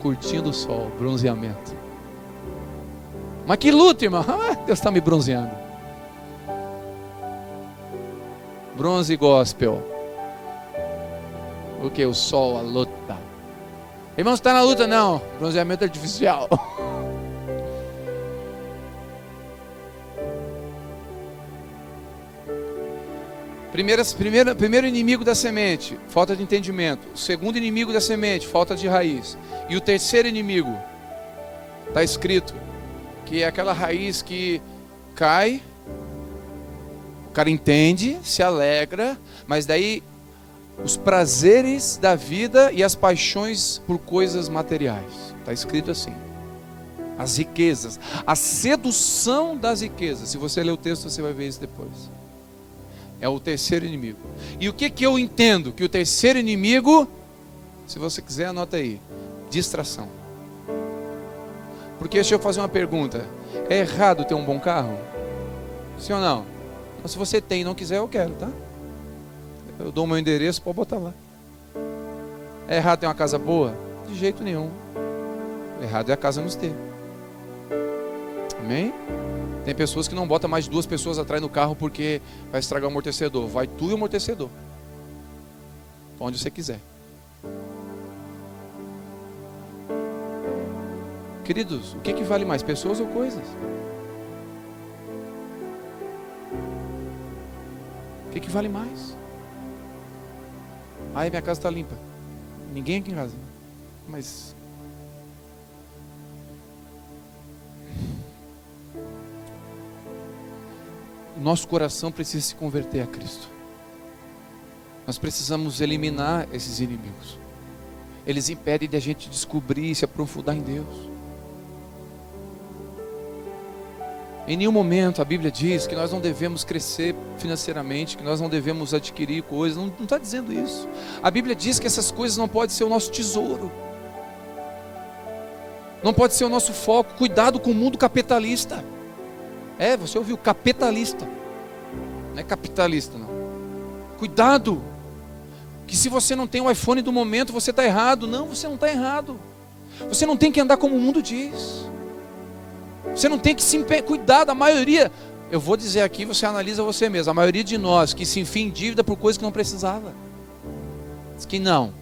curtindo o sol, bronzeamento. Mas que luta, irmão. Deus está me bronzeando. Bronze gospel. O que? O sol, a luta. Irmão, você está na luta? Não. Bronzeamento artificial. Primeiro inimigo da semente, falta de entendimento. O segundo inimigo da semente, falta de raiz. E o terceiro inimigo, está escrito, que é aquela raiz que cai, o cara entende, se alegra, mas daí os prazeres da vida e as paixões por coisas materiais. Está escrito assim. As riquezas, a sedução das riquezas. Se você ler o texto, você vai ver isso depois. É o terceiro inimigo. E o que eu entendo? Que o terceiro inimigo, se você quiser, anota aí. Distração. Porque deixa eu fazer uma pergunta. É errado ter um bom carro? Sim ou não? Então, se você tem e não quiser, eu quero, tá? Eu dou o meu endereço, pode botar lá. É errado ter uma casa boa? De jeito nenhum. Errado é a casa nos ter. Amém? Tem pessoas que não botam mais de 2 pessoas atrás no carro porque vai estragar o amortecedor. Vai tu e o amortecedor. Onde você quiser. Queridos, o que vale mais? Pessoas ou coisas? O que vale mais? Ai, minha casa está limpa. Ninguém aqui em casa. Mas... nosso coração precisa se converter a Cristo. Nós precisamos eliminar esses inimigos. Eles impedem de a gente descobrir e se aprofundar em Deus. Em nenhum momento a Bíblia diz que nós não devemos crescer financeiramente, que nós não devemos adquirir coisas. Não está dizendo isso. A Bíblia diz que essas coisas não podem ser o nosso tesouro. Não pode ser o nosso foco. Cuidado com o mundo capitalista. Você ouviu, capitalista. Não é capitalista, não. Cuidado. Que se você não tem o iPhone do momento, você está errado. Não, você não está errado. Você não tem que andar como o mundo diz. Você não tem que se empenhar. Cuidado, a maioria, eu vou dizer aqui, você analisa você mesmo. A maioria de nós que se enfia em dívida por coisas que não precisava. Diz que não.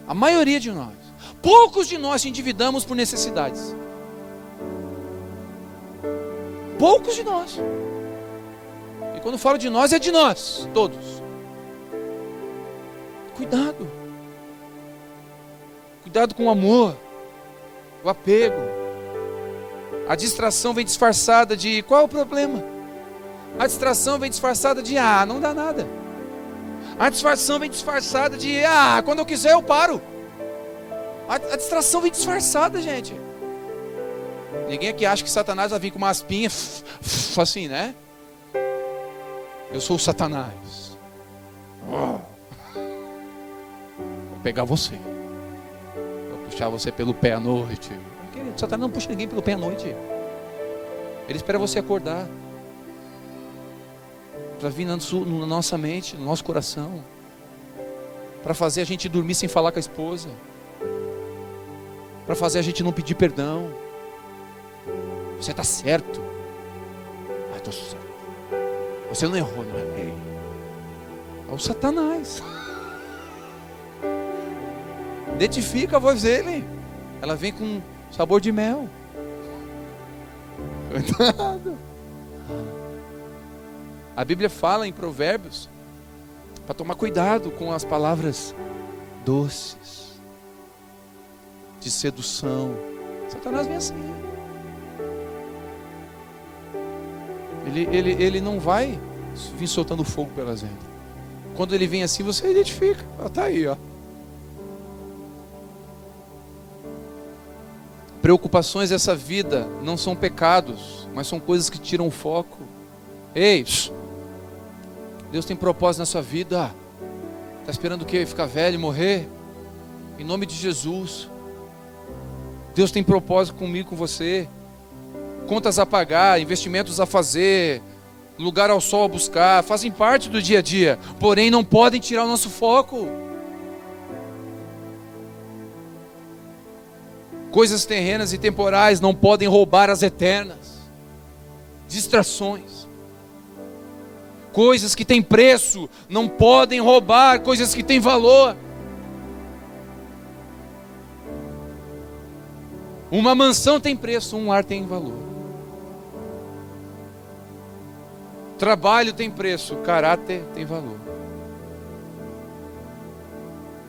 A maioria de nós. Poucos de nós se endividamos por necessidades. Poucos de nós. E quando falo de nós, é de nós, todos. Cuidado. Cuidado com o amor, o apego. A distração vem disfarçada de qual é o problema? A distração vem disfarçada de não dá nada. A distração vem disfarçada de quando eu quiser eu paro. A distração vem disfarçada, gente. Ninguém aqui acha que Satanás vai vir com uma aspinha assim, né? Eu sou o Satanás. Vou pegar você. Vou puxar você pelo pé à noite. Querido, Satanás não puxa ninguém pelo pé à noite. Ele espera você acordar. Para vir na nossa mente, no nosso coração. Para fazer a gente dormir sem falar com a esposa. Para fazer a gente não pedir perdão. Você está certo. Estou certo. Você não errou, não errei. É o Satanás. Identifica a voz dele. Ela vem com sabor de mel. Cuidado. A Bíblia fala em Provérbios para tomar cuidado com as palavras doces, de sedução. Satanás vem assim. Ele não vai vir soltando fogo pelas ventas. Quando ele vem assim, você identifica. Está aí, ó. Preocupações dessa vida não são pecados, mas são coisas que tiram o foco. Ei, Deus tem propósito na sua vida. Está esperando o quê? Ficar velho e morrer? Em nome de Jesus. Deus tem propósito comigo, com você. Contas a pagar, investimentos a fazer, lugar ao sol a buscar, fazem parte do dia a dia, porém não podem tirar o nosso foco. Coisas terrenas e temporais não podem roubar as eternas. Distrações. Coisas que têm preço não podem roubar coisas que têm valor. Uma mansão tem preço, um lar tem valor. Trabalho tem preço, caráter tem valor.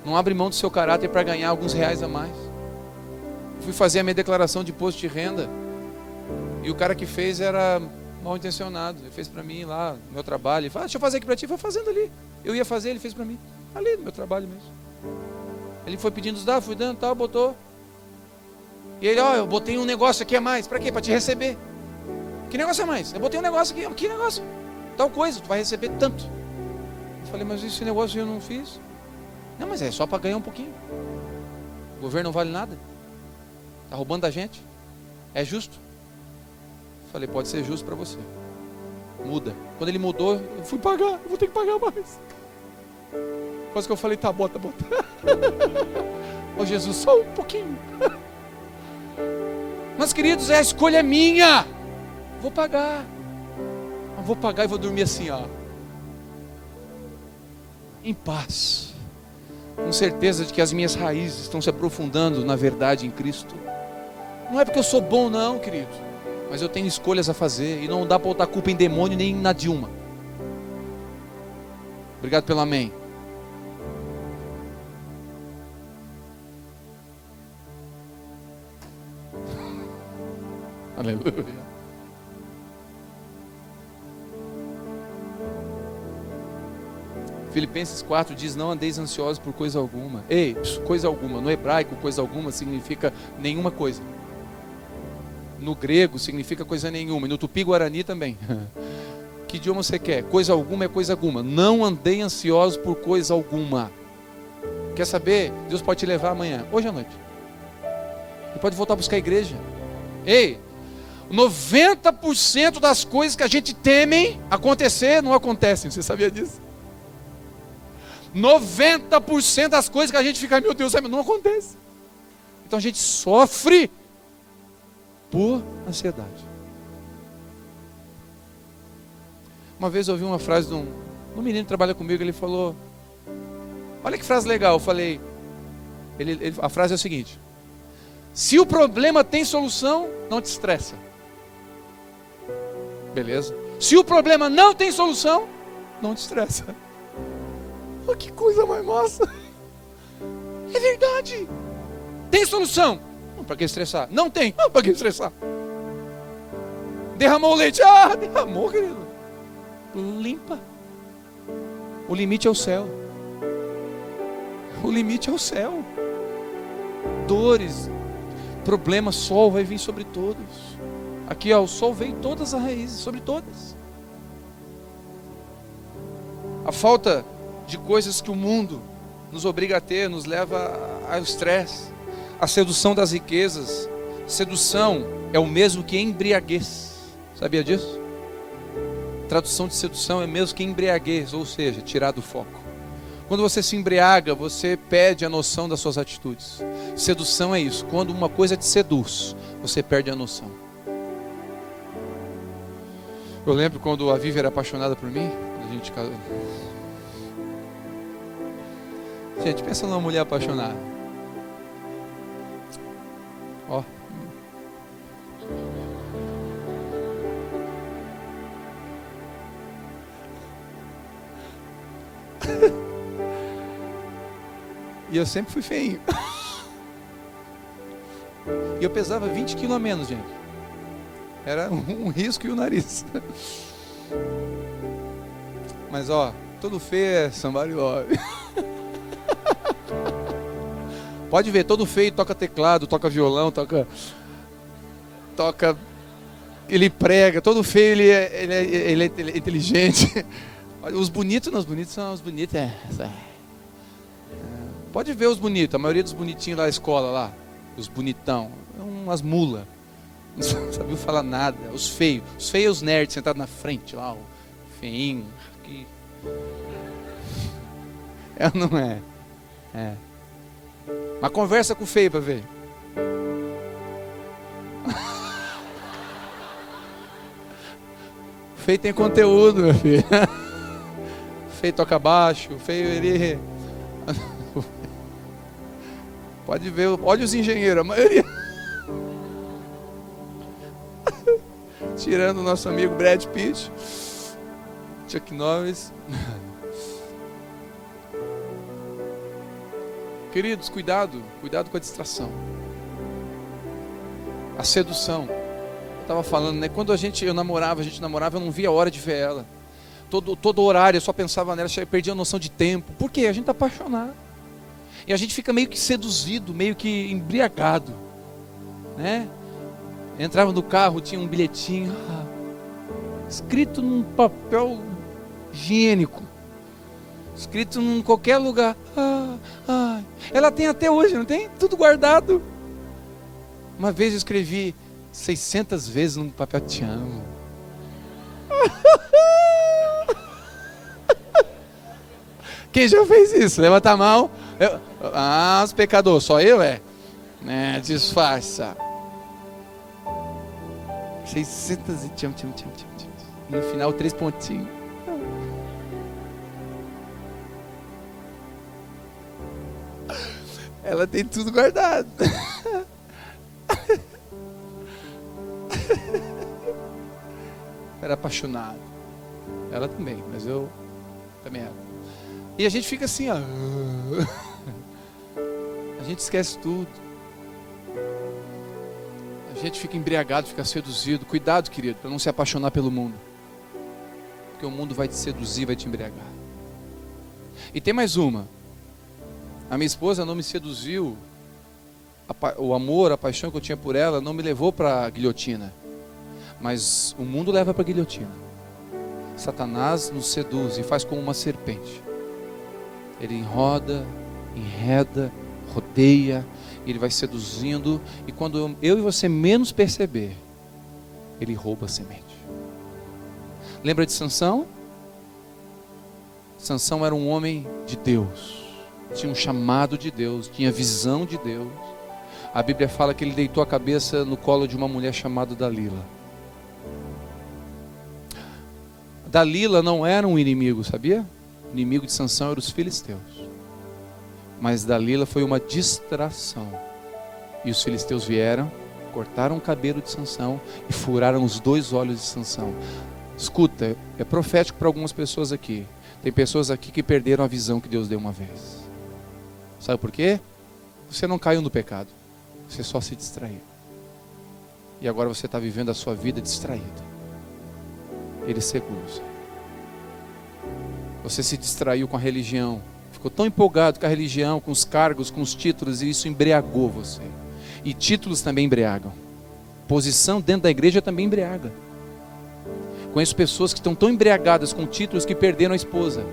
Não abre mão do seu caráter para ganhar alguns reais a mais. Fui fazer a minha declaração de imposto de renda e o cara que fez era mal intencionado. Ele fez para mim lá no meu trabalho. Ele falou, deixa eu fazer aqui para ti. Foi fazendo ali. Eu ia fazer, ele fez para mim. Ali no meu trabalho mesmo. Ele foi pedindo os dados, fui dando, tal, botou. E ele, eu botei um negócio aqui a mais. Para quê? Para te receber. Que negócio a mais? Eu botei um negócio aqui. Que negócio? Tal coisa, tu vai receber tanto. Eu falei, mas esse negócio eu não fiz. Não, mas é só para ganhar um pouquinho. O governo não vale nada. Está roubando da gente. É justo? Eu falei, pode ser justo para você. Muda. Quando ele mudou, eu fui pagar. Eu vou ter que pagar mais. Quase que eu falei, tá, bota. Ô Jesus, só um pouquinho. Mas queridos, a escolha é minha. Vou pagar. Eu vou pagar e vou dormir assim, em paz, com certeza de que as minhas raízes estão se aprofundando na verdade em Cristo. Não é porque eu sou bom não, querido, mas eu tenho escolhas a fazer e não dá para botar culpa em demônio nem na Dilma. Obrigado pelo amém. Aleluia. Filipenses 4 diz, não andeis ansiosos por coisa alguma. Ei, coisa alguma, no hebraico coisa alguma significa nenhuma coisa. No grego significa coisa nenhuma, e no tupi-guarani também. Que idioma você quer? Coisa alguma é coisa alguma. Não andei ansiosos por coisa alguma. Quer saber? Deus pode te levar amanhã, hoje à noite. Você pode voltar a buscar a igreja. Ei, 90% das coisas que a gente teme acontecer, não acontecem. Você sabia disso? 90% das coisas que a gente fica, meu Deus, não acontece. Então a gente sofre por ansiedade. Uma vez eu ouvi uma frase de um menino que trabalha comigo, ele falou, olha que frase legal, eu falei, a frase é a seguinte, se o problema tem solução, não te estressa. Beleza? Se o problema não tem solução, não te estressa. Oh, que coisa mais massa. É verdade. Tem solução? Para que estressar? Não tem? Para que estressar? Derramou o leite? Derramou, querido. Limpa. O limite é o céu. O limite é o céu. Dores, problemas, sol vai vir sobre todos. Aqui, o sol veio em todas as raízes, sobre todas. A falta de coisas que o mundo nos obriga a ter, nos leva ao estresse, a sedução das riquezas. Sedução é o mesmo que embriaguez. Sabia disso? Tradução de sedução é mesmo que embriaguez, ou seja, tirar do foco. Quando você se embriaga, você perde a noção das suas atitudes. Sedução é isso, quando uma coisa te seduz, você perde a noção. Eu lembro quando a Vivi era apaixonada por mim, quando a gente casou. Gente, pensa numa mulher apaixonada. Ó. E eu sempre fui feinho. E eu pesava 20 quilos a menos, gente. Era um risco e o nariz. Mas todo feio é somebody love. Pode ver, todo feio toca teclado, toca violão, toca... toca, ele prega, todo feio ele é inteligente. Os bonitos não, os bonitos são os bonitos. Pode ver os bonitos, a maioria dos bonitinhos lá da escola, lá, os bonitão, umas mulas, não sabiam falar nada. Os feios, os nerds sentados na frente lá, o feinho. Aqui. É ou não é? É. Mas conversa com o feio para ver. O feio tem conteúdo, meu filho. O feio toca baixo, o feio ele... Pode ver, olha os engenheiros, a maioria. Tirando o nosso amigo Brad Pitt, Chuck Norris. Queridos, cuidado com a distração. A sedução. Eu estava falando, né? Quando a gente namorava, eu não via a hora de ver ela. Todo horário eu só pensava nela, eu perdia a noção de tempo. Por quê? A gente está apaixonado. E a gente fica meio que seduzido, meio que embriagado, né? Entrava no carro, tinha um bilhetinho, escrito num papel higiênico, escrito em qualquer lugar. Ela tem até hoje, não tem? Tudo guardado. Uma vez eu escrevi 600 vezes num papel: te amo. Quem já fez isso? Levanta a mão. Os pecadores, só eu disfarça. 600 e te amo. E no final 3 pontinhos. Ela tem tudo guardado. Era apaixonado. Ela também, mas eu também era. E a gente fica assim, a gente esquece tudo. A gente fica embriagado, fica seduzido. Cuidado, querido, para não se apaixonar pelo mundo. Porque o mundo vai te seduzir, vai te embriagar. E tem mais uma. A minha esposa não me seduziu. O amor, a paixão que eu tinha por ela não me levou para a guilhotina. Mas o mundo leva para a guilhotina. Satanás nos seduz e faz como uma serpente. Ele enreda, rodeia, ele vai seduzindo, e quando eu e você menos perceber, ele rouba a semente. Lembra de Sansão? Sansão era um homem de Deus, tinha um chamado de Deus, tinha visão de Deus. A Bíblia fala que ele deitou a cabeça no colo de uma mulher chamada Dalila. Dalila não era um inimigo, sabia? O inimigo de Sansão eram os filisteus. Mas Dalila foi uma distração. E os filisteus vieram, cortaram o cabelo de Sansão e furaram os 2 olhos de Sansão. Escuta, é profético para algumas pessoas aqui. Tem pessoas aqui que perderam a visão que Deus deu uma vez. Sabe por quê? Você não caiu no pecado. Você só se distraiu. E agora você está vivendo a sua vida distraída. Ele cegou você. Você se distraiu com a religião. Ficou tão empolgado com a religião, com os cargos, com os títulos, e isso embriagou você. E títulos também embriagam. Posição dentro da igreja também embriaga. Conheço pessoas que estão tão embriagadas com títulos que perderam a esposa.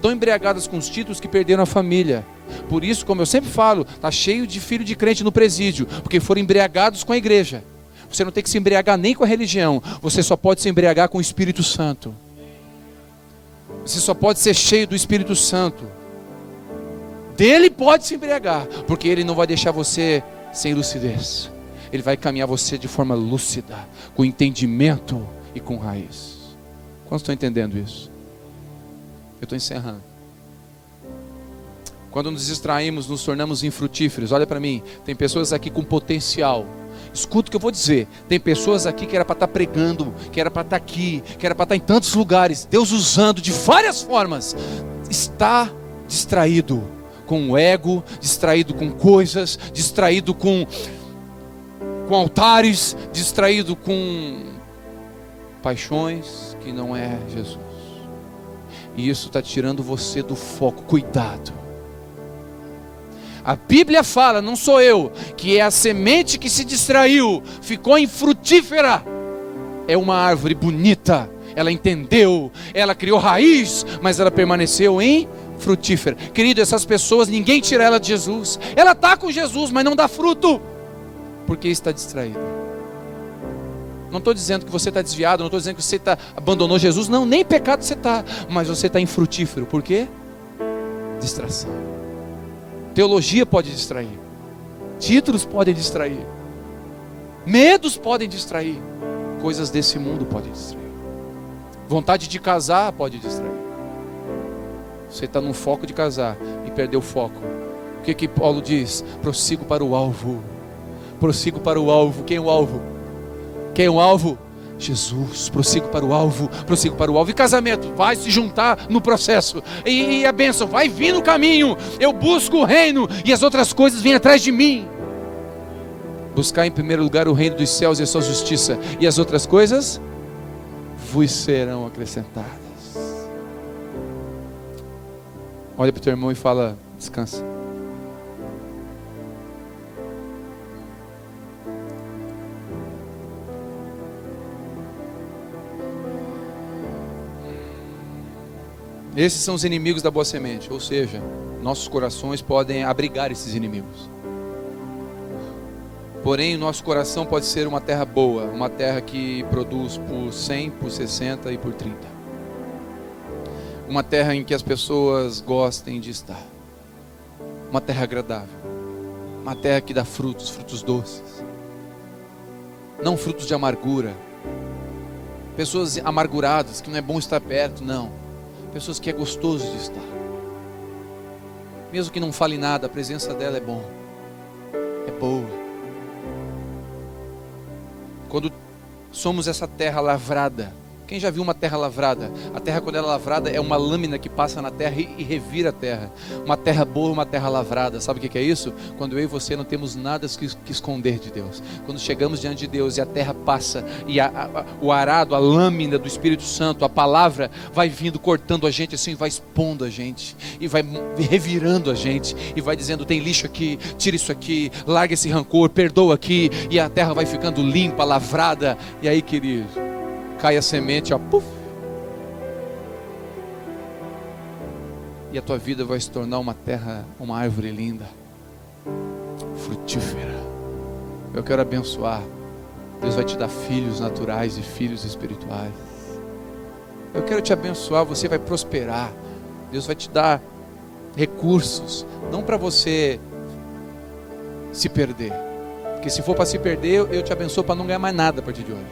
Tão embriagadas com os títulos que perderam a família. Por isso, como eu sempre falo, está cheio de filho de crente no presídio, porque foram embriagados com a igreja. Você não tem que se embriagar nem com a religião. Você só pode se embriagar com o Espírito Santo. Você só pode ser cheio do Espírito Santo. Dele pode se embriagar, porque ele não vai deixar você sem lucidez. Ele vai caminhar você de forma lúcida, com entendimento e com raiz. Quantos estão entendendo isso? Eu estou encerrando. Quando nos distraímos, nos tornamos infrutíferos. Olha para mim, tem pessoas aqui com potencial. Escuta o que eu vou dizer. Tem pessoas aqui que era para estar pregando, que era para estar aqui, que era para estar em tantos lugares. Deus usando de várias formas. Está distraído com o ego, distraído com coisas, distraído com altares, distraído com paixões que não é Jesus. E isso está tirando você do foco. Cuidado. A Bíblia fala, não sou eu, que é a semente que se distraiu, ficou infrutífera. É uma árvore bonita, ela entendeu, ela criou raiz, mas ela permaneceu infrutífera. Querido, essas pessoas, ninguém tira ela de Jesus. Ela está com Jesus, mas não dá fruto, porque está distraída. Não estou dizendo que você está desviado, não estou dizendo que você abandonou Jesus, não, nem pecado você está, mas você está infrutífero. Por quê? Distração. Teologia pode distrair, títulos podem distrair, medos podem distrair, coisas desse mundo podem distrair, vontade de casar pode distrair. Você está no foco de casar e perdeu o foco. O que Paulo diz? Prossigo para o alvo. Prossigo para o alvo. Quem é o alvo? Quem é o alvo? Jesus. Prossigo para o alvo. Prossigo para o alvo. E casamento vai se juntar no processo. E a bênção vai vir no caminho. Eu busco o reino e as outras coisas vêm atrás de mim. Buscar em primeiro lugar o reino dos céus e a sua justiça, e as outras coisas vos serão acrescentadas. Olha para o teu irmão e fala: descansa. Esses são os inimigos da boa semente, ou seja, nossos corações podem abrigar esses inimigos. Porém, o nosso coração pode ser uma terra boa, uma terra que produz por 100, por 60 e por 30. Uma terra em que as pessoas gostem de estar. Uma terra agradável. Uma terra que dá frutos, frutos doces. Não frutos de amargura. Pessoas amarguradas, que não é bom estar perto, não. Pessoas que é gostoso de estar. Mesmo que não fale nada, a presença dela é bom. É boa. Quando somos essa terra lavrada, quem já viu uma terra lavrada? A terra, quando ela é lavrada, é uma lâmina que passa na terra e revira a terra. Uma terra boa, uma terra lavrada. Sabe o que é isso? Quando eu e você não temos nada que esconder de Deus. Quando chegamos diante de Deus e a terra passa, e o arado, a lâmina do Espírito Santo, a palavra vai vindo, cortando a gente assim, vai expondo a gente, e vai revirando a gente, e vai dizendo: tem lixo aqui, tira isso aqui, larga esse rancor, perdoa aqui, e a terra vai ficando limpa, lavrada. E aí, querido, cai a semente, ó, puf. E a tua vida vai se tornar uma terra, uma árvore linda, frutífera. Eu quero abençoar. Deus vai te dar filhos naturais e filhos espirituais. Eu quero te abençoar, você vai prosperar. Deus vai te dar recursos, não para você se perder. Porque se for para se perder, eu te abençoo para não ganhar mais nada a partir de hoje.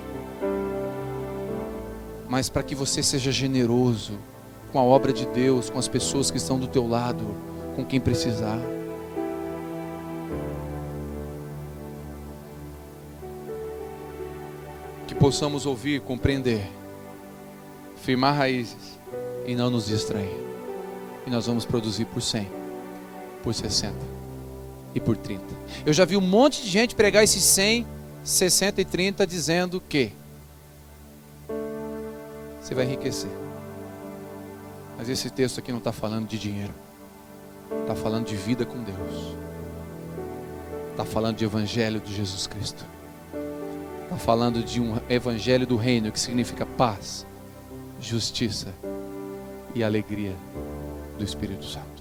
Mas para que você seja generoso com a obra de Deus, com as pessoas que estão do teu lado, com quem precisar. Que possamos ouvir, compreender, firmar raízes e não nos distrair. E nós vamos produzir por 100, por 60 e por 30. Eu já vi um monte de gente pregar esses 100, 60 e 30 dizendo que você vai enriquecer. Mas esse texto aqui não está falando de dinheiro. Está falando de vida com Deus. Está falando de evangelho de Jesus Cristo. Está falando de um evangelho do reino, que significa paz, justiça e alegria do Espírito Santo.